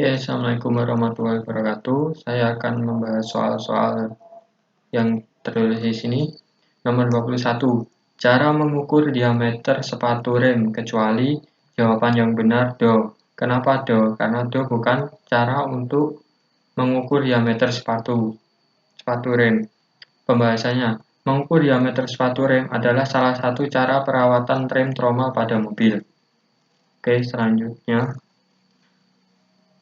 Assalamualaikum warahmatullahi wabarakatuh. Saya akan membahas soal-soal yang tertulis di sini. Nomor 21. Cara mengukur diameter sepatu rem kecuali jawaban yang benar do. Kenapa do? Karena do bukan cara untuk mengukur diameter sepatu rem. Pembahasannya, mengukur diameter sepatu rem adalah salah satu cara perawatan rem tromol pada mobil. Oke, selanjutnya.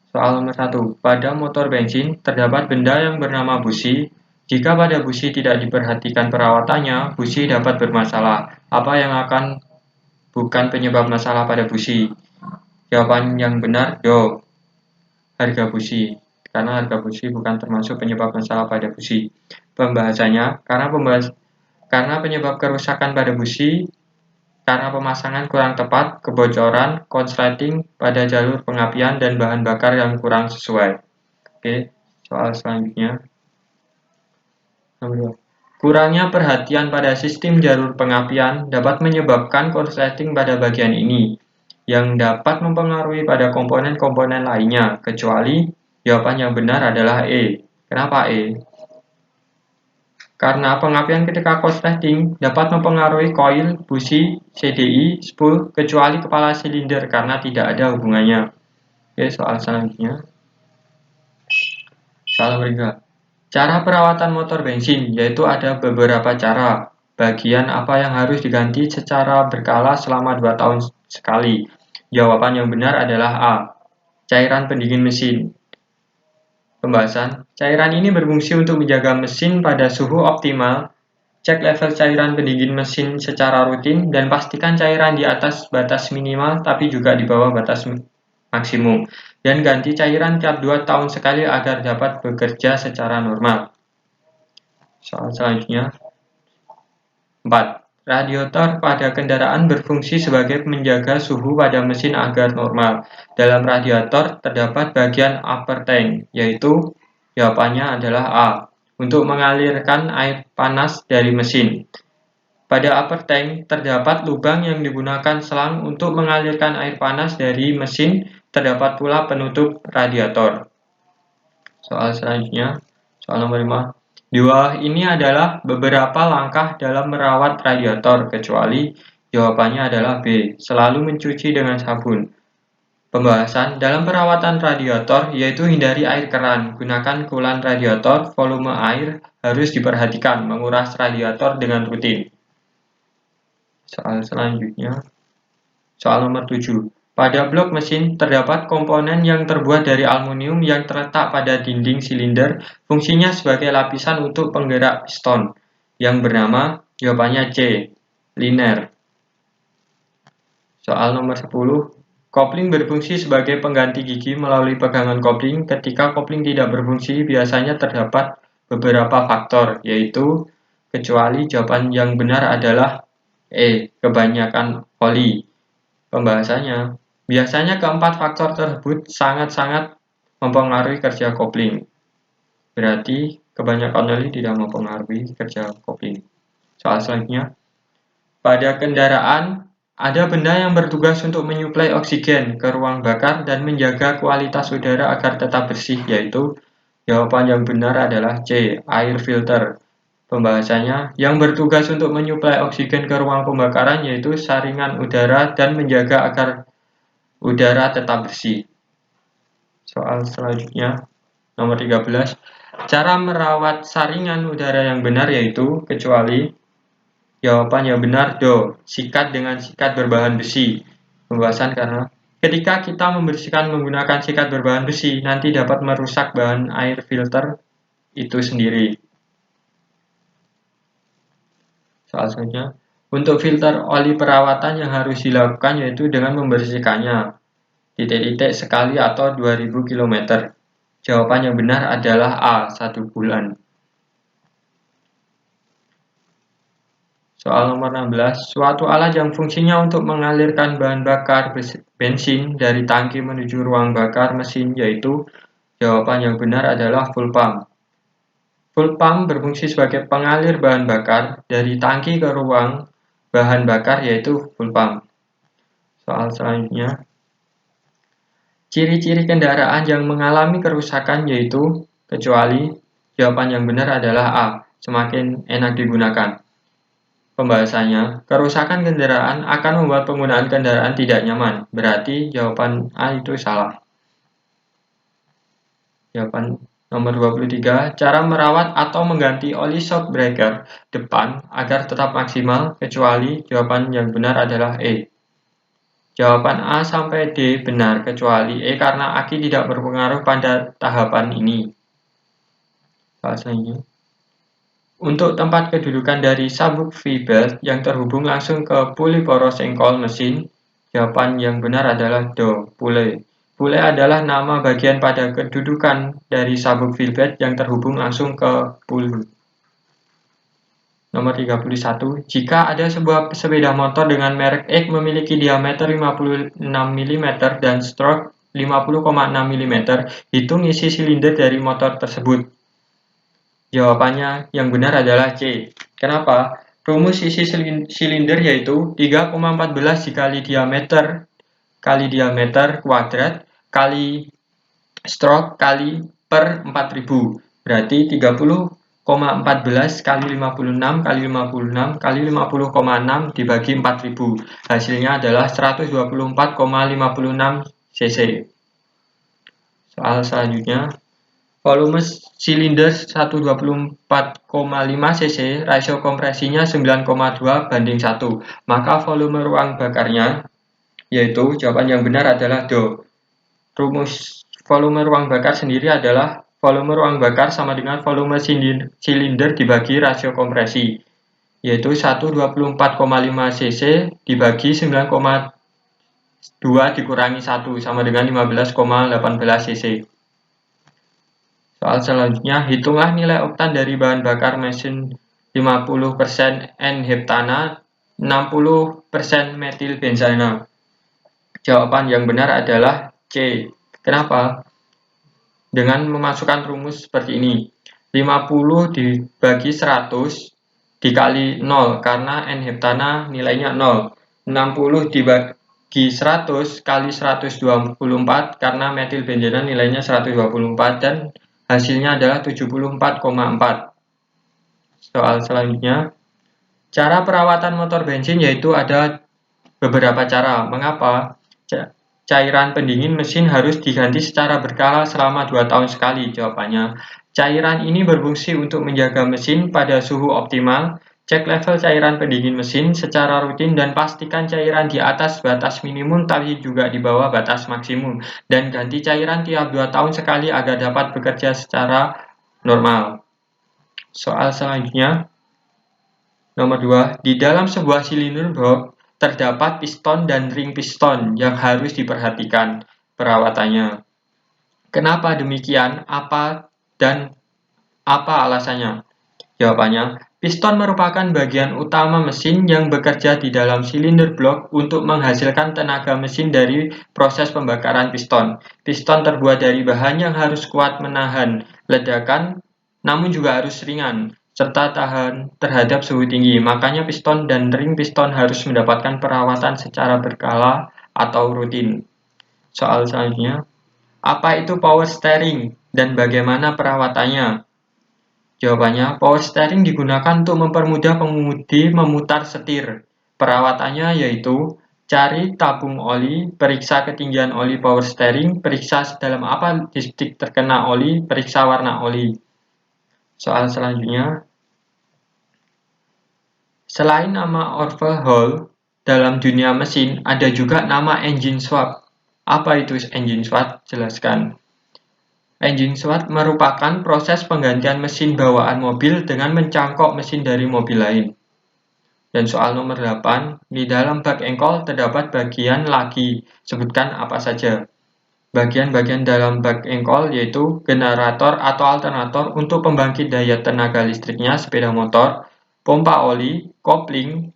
Soal nomor 1. Pada motor bensin, terdapat benda yang bernama busi. Jika pada busi tidak diperhatikan perawatannya, busi dapat bermasalah. Apa yang akan bukan penyebab masalah pada busi? Jawaban yang benar, do. Harga busi. Karena harga busi bukan termasuk penyebab masalah pada busi. Pembahasannya, karena penyebab kerusakan pada busi karena pemasangan kurang tepat, kebocoran, konsleting pada jalur pengapian, dan bahan bakar yang kurang sesuai. Oke, soal selanjutnya. Kurangnya perhatian pada sistem jalur pengapian dapat menyebabkan konsleting pada bagian ini, yang dapat mempengaruhi pada komponen-komponen lainnya, kecuali jawaban yang benar adalah E. Kenapa E? Karena pengapian ketika konsleting dapat mempengaruhi koil, busi, CDI, spool, kecuali kepala silinder karena tidak ada hubungannya. Oke, soal selanjutnya. Soal nomor 3. Cara perawatan motor bensin, yaitu ada beberapa cara. Bagian apa yang harus diganti secara berkala selama 2 tahun sekali. Jawaban yang benar adalah A. Cairan pendingin mesin. Pembahasan, cairan ini berfungsi untuk menjaga mesin pada suhu optimal, cek level cairan pendingin mesin secara rutin, dan pastikan cairan di atas batas minimal tapi juga di bawah batas maksimum, dan ganti cairan tiap 2 tahun sekali agar dapat bekerja secara normal. Soal selanjutnya. 4. Radiator pada kendaraan berfungsi sebagai menjaga suhu pada mesin agar normal. Dalam radiator terdapat bagian upper tank, yaitu jawabannya adalah A, untuk mengalirkan air panas dari mesin. Pada upper tank terdapat lubang yang digunakan selang untuk mengalirkan air panas dari mesin, terdapat pula penutup radiator. Soal selanjutnya, soal nomor 5. Di bawah ini adalah beberapa langkah dalam merawat radiator, kecuali jawabannya adalah B, selalu mencuci dengan sabun. Pembahasan dalam perawatan radiator yaitu hindari air keran, gunakan coolant radiator, volume air harus diperhatikan, menguras radiator dengan rutin. Soal selanjutnya, soal nomor 7. Pada blok mesin terdapat komponen yang terbuat dari aluminium yang terletak pada dinding silinder, fungsinya sebagai lapisan untuk penggerak piston, yang bernama jawabannya C, liner. Soal nomor 10. Kopling berfungsi sebagai pengganti gigi melalui pegangan kopling. Ketika kopling tidak berfungsi, biasanya terdapat beberapa faktor, yaitu kecuali jawaban yang benar adalah E, kebanyakan oli. Pembahasannya, biasanya keempat faktor tersebut sangat-sangat mempengaruhi kerja kopling. Berarti kebanyakan oli tidak mempengaruhi kerja kopling. Soal selanjutnya, pada kendaraan ada benda yang bertugas untuk menyuplai oksigen ke ruang bakar dan menjaga kualitas udara agar tetap bersih, yaitu jawaban yang benar adalah C, air filter. Pembahasannya, yang bertugas untuk menyuplai oksigen ke ruang pembakaran yaitu saringan udara dan menjaga agar udara tetap bersih. Soal selanjutnya, nomor 13. Cara merawat saringan udara yang benar yaitu kecuali jawaban yang benar do, sikat dengan sikat berbahan besi. Pembahasan karena ketika kita membersihkan menggunakan sikat berbahan besi, nanti dapat merusak bahan air filter itu sendiri. Soal selanjutnya, untuk filter oli perawatan yang harus dilakukan yaitu dengan membersihkannya titik-titik sekali atau 2000 km. Jawaban yang benar adalah A, 1 bulan. Soal nomor 16, suatu alat yang fungsinya untuk mengalirkan bahan bakar bensin dari tangki menuju ruang bakar mesin yaitu jawaban yang benar adalah fuel pump. Fuel pump berfungsi sebagai pengalir bahan bakar dari tangki ke ruang bahan bakar yaitu fuel pump. Soal selanjutnya, Ciri-ciri kendaraan yang mengalami kerusakan yaitu kecuali. Jawaban yang benar adalah A, semakin enak digunakan. Pembahasannya, kerusakan kendaraan akan membuat penggunaan kendaraan tidak nyaman. Berarti jawaban A itu salah. Jawaban nomor 23, cara merawat atau mengganti oli shock breaker depan agar tetap maksimal, kecuali. Jawaban yang benar adalah E. Jawaban A sampai D benar, kecuali E karena aki tidak berpengaruh pada tahapan ini. Selanjutnya, untuk tempat kedudukan dari sabuk V-belt yang terhubung langsung ke puli poros engkol mesin, jawaban yang benar adalah Do, pule. Pule adalah nama bagian pada kedudukan dari sabuk V-belt yang terhubung langsung ke puli. Nomor 31, jika ada sebuah sepeda motor dengan merek X memiliki diameter 56 mm dan stroke 50,6 mm, hitung isi silinder dari motor tersebut. Jawabannya yang benar adalah C. Kenapa? Rumus isi silinder yaitu 3,14 dikali diameter kali diameter kuadrat kali stroke kali per 4000. Berarti 30,14 kali 56 kali 56 kali 50,6 dibagi 4000. Hasilnya adalah 124,56 cc. Soal selanjutnya, volume silinder 124,5 cc, rasio kompresinya 9,2 banding 1. Maka volume ruang bakarnya, yaitu jawaban yang benar adalah Do. Rumus volume ruang bakar sendiri adalah volume ruang bakar sama dengan volume silinder dibagi rasio kompresi, yaitu 124,5 cc dibagi 9,2 dikurangi 1 sama dengan 15,18 cc. Soal selanjutnya, hitunglah nilai oktan dari bahan bakar mesin 50% N-heptana, 60% metil benzana. Jawaban yang benar adalah C. Kenapa? Dengan memasukkan rumus seperti ini. 50 dibagi 100 dikali 0 karena N-heptana nilainya 0. 60 dibagi 100 kali 124 karena metil benzana nilainya 124 dan hasilnya adalah 74,4. Soal selanjutnya, cara perawatan motor bensin yaitu ada beberapa cara. Mengapa? Cairan pendingin mesin harus diganti secara berkala selama 2 tahun sekali. Jawabannya, cairan ini berfungsi untuk menjaga mesin pada suhu optimal. Cek level cairan pendingin mesin secara rutin dan pastikan cairan di atas batas minimum tapi juga di bawah batas maksimum. Dan ganti cairan tiap 2 tahun sekali agar dapat bekerja secara normal. Soal selanjutnya, nomor 2. Di dalam sebuah silinder box terdapat piston dan ring piston yang harus diperhatikan perawatannya. Kenapa demikian? Apa alasannya? Jawabannya, piston merupakan bagian utama mesin yang bekerja di dalam silinder blok untuk menghasilkan tenaga mesin dari proses pembakaran piston. Piston terbuat dari bahan yang harus kuat menahan ledakan, namun juga harus ringan, serta tahan terhadap suhu tinggi. Makanya piston dan ring piston harus mendapatkan perawatan secara berkala atau rutin. Soal selanjutnya, apa itu power steering dan bagaimana perawatannya? Jawabannya, power steering digunakan untuk mempermudah pengemudi memutar setir. Perawatannya yaitu cari tabung oli, periksa ketinggian oli power steering, periksa dalam apa titik terkena oli, periksa warna oli. Soal selanjutnya, selain nama overhaul dalam dunia mesin, ada juga nama engine swap. Apa itu engine swap? Jelaskan. Engine swap merupakan proses penggantian mesin bawaan mobil dengan mencangkok mesin dari mobil lain. Dan soal nomor 8, di dalam bak engkol terdapat bagian lagi. Sebutkan apa saja. Bagian-bagian dalam bak engkol yaitu generator atau alternator untuk pembangkit daya tenaga listriknya sepeda motor, pompa oli, kopling,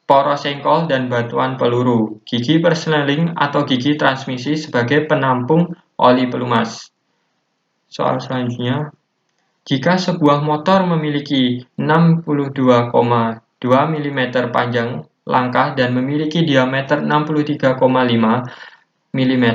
poros engkol dan batuan peluru, gigi persneling atau gigi transmisi sebagai penampung oli pelumas. Soal selanjutnya, jika sebuah motor memiliki 62,2 mm panjang langkah dan memiliki diameter 63,5 mm,